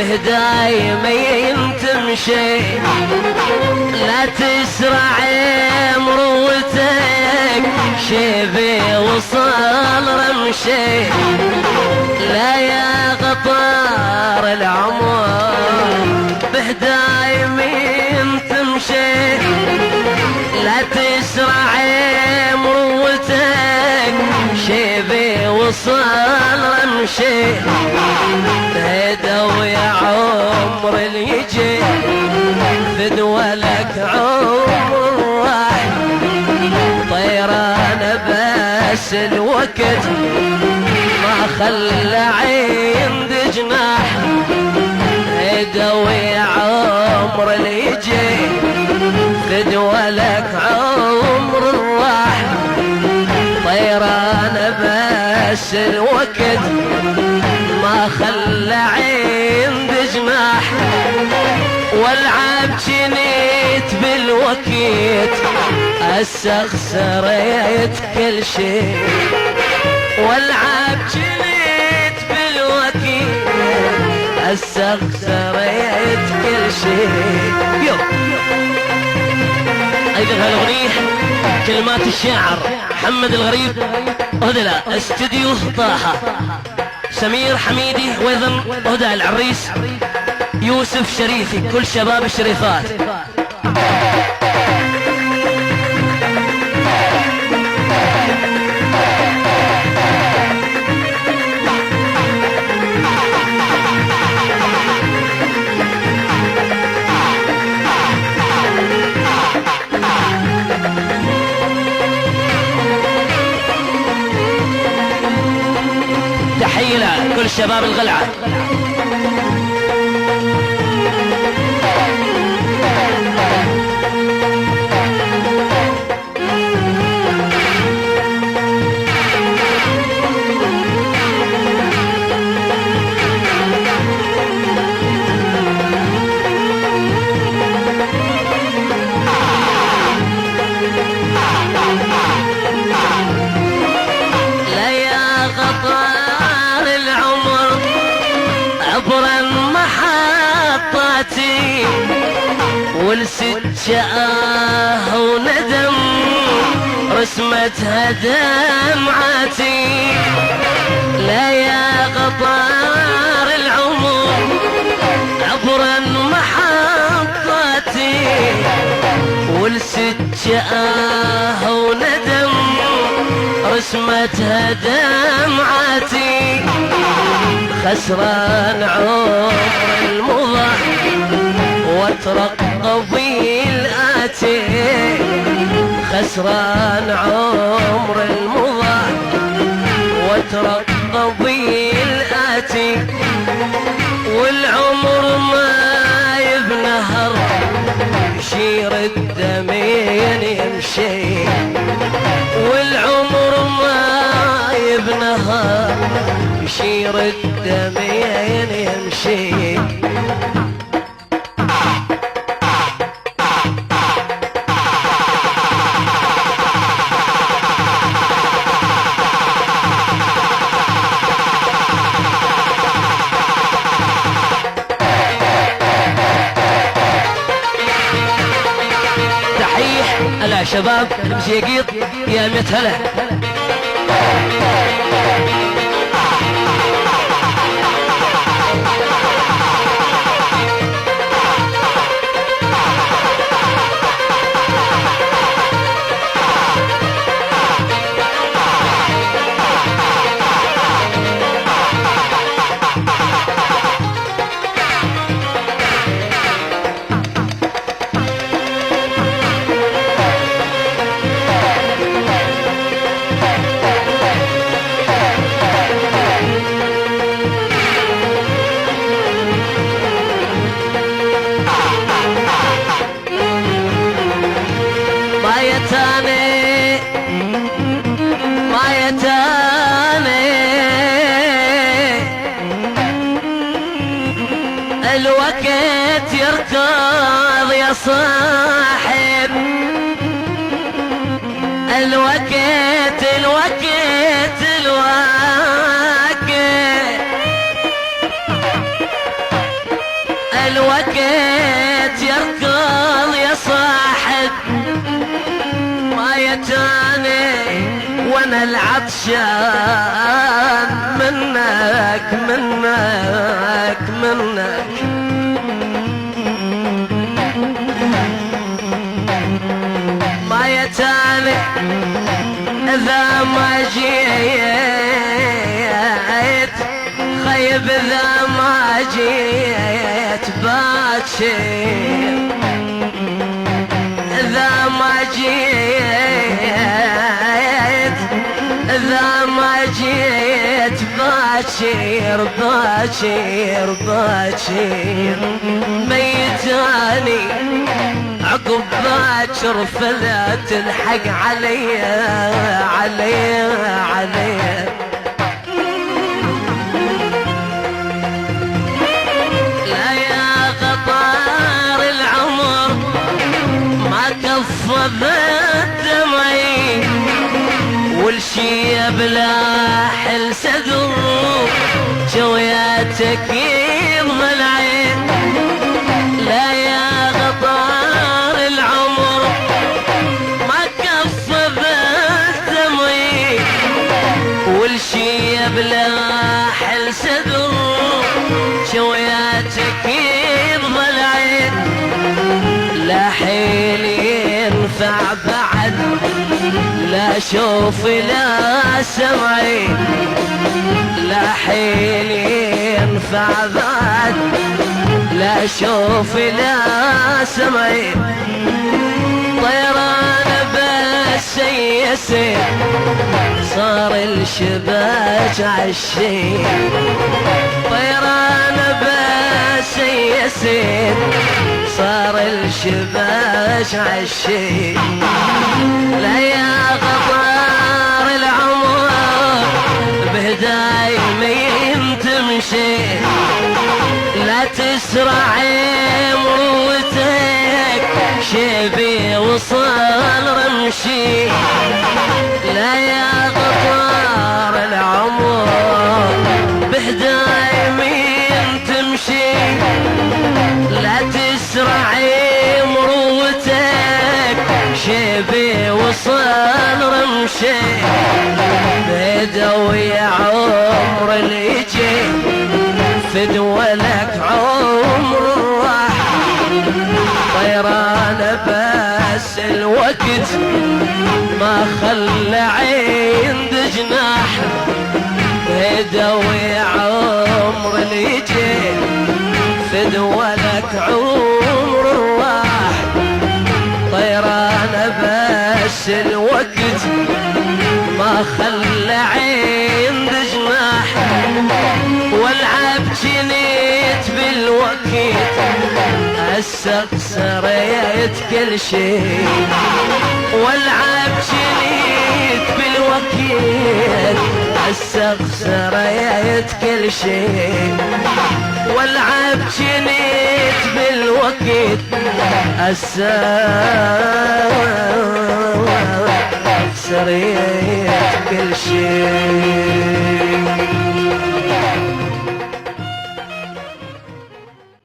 به دايمين تمشي، لا تسرع مروتك شيبي وصل رمشي، لا يا قطار العمر به دايمين تمشي، لا تسرع مروتك شيبي وصل رمشي، هدوا يا عمر اللي يجي فدوى لك عمر راح، طيران بس الوقت ما خلى عند جناح، هدوا يا عمر اللي يجي فدوى لك عمر راح، طيران بس الوقت ما خلى عند جناح، والعب جنيت بالوقت استخسريت كل شيء، والعب جنيت بالوقت استخسريت كل شيء. يو ايضا هالاغنيه كلمات الشاعر محمد الغريب، هدى استديو طاحه، سمير حميدي، وايضا هدى العريس، يوسف شريفي، كل شباب الشريفات. تحية لكل شباب القلعة. والسجاه وندم رسمتها دمعتي، لا يا قطار العمر عبر محطتي، والسجاه وندم رسمتها دمعتي، خسران عمر المضى واترقبي الآتي، خسران عمر المضى واترقبي الآتي، والعمر ما يبنهر يشير الدمين يمشي، والعمر ما يبنهر يشير الدمين يمشي. هلا شباب المزيقيط يا ميت هلا. الوقت يركض يا صاحب، الوقت الوقت الوقت وانا العطشان منك منك منك. ما يتالي اذا ما جيت خيب اذا ما جيت باكر اذا ما جيت اذا ما جيت باكر باكر باكر ميتاني عقب باكر فلا تلحق علي علي علي. لا يا قطار العمر ما كفى بالدمعي والشي بلا حل سدر جوياتك يضمن عين. لا يا قطار العمر ما كفى بالدمعي والشي بلا حل سدر جوياتك يضمن عين. لا حيل ينفع بعد لا شوف لا سمعي لا حيل ينفع بعد لا شوف لا سمعي. طيران بس يسير صار الشباك عالشي طيران بس يسير صار الشباك عالشي. لا يا قطار العمر بهدايم تمشي لا تسرع مروتك شيبي وصل رمشي. لا يا قطار العمر بهدايم تمشي لا تسرع مروتك شيبي وصل رمشي. بدوي عمر اللي يجي فدولك عمر راح طيران بس الوقت ما خلى عند جناح. بدوي عمر اللي يجي فدولك عمر راح طيران بس الوقت ما خلى عند جناح. والعب جنيت بالوقت هسه سريت كل شيء. والعب جنيت بالوقت هسه سريت كل شيء. والعب جنيت بالوقت هسه سريت كل شيء.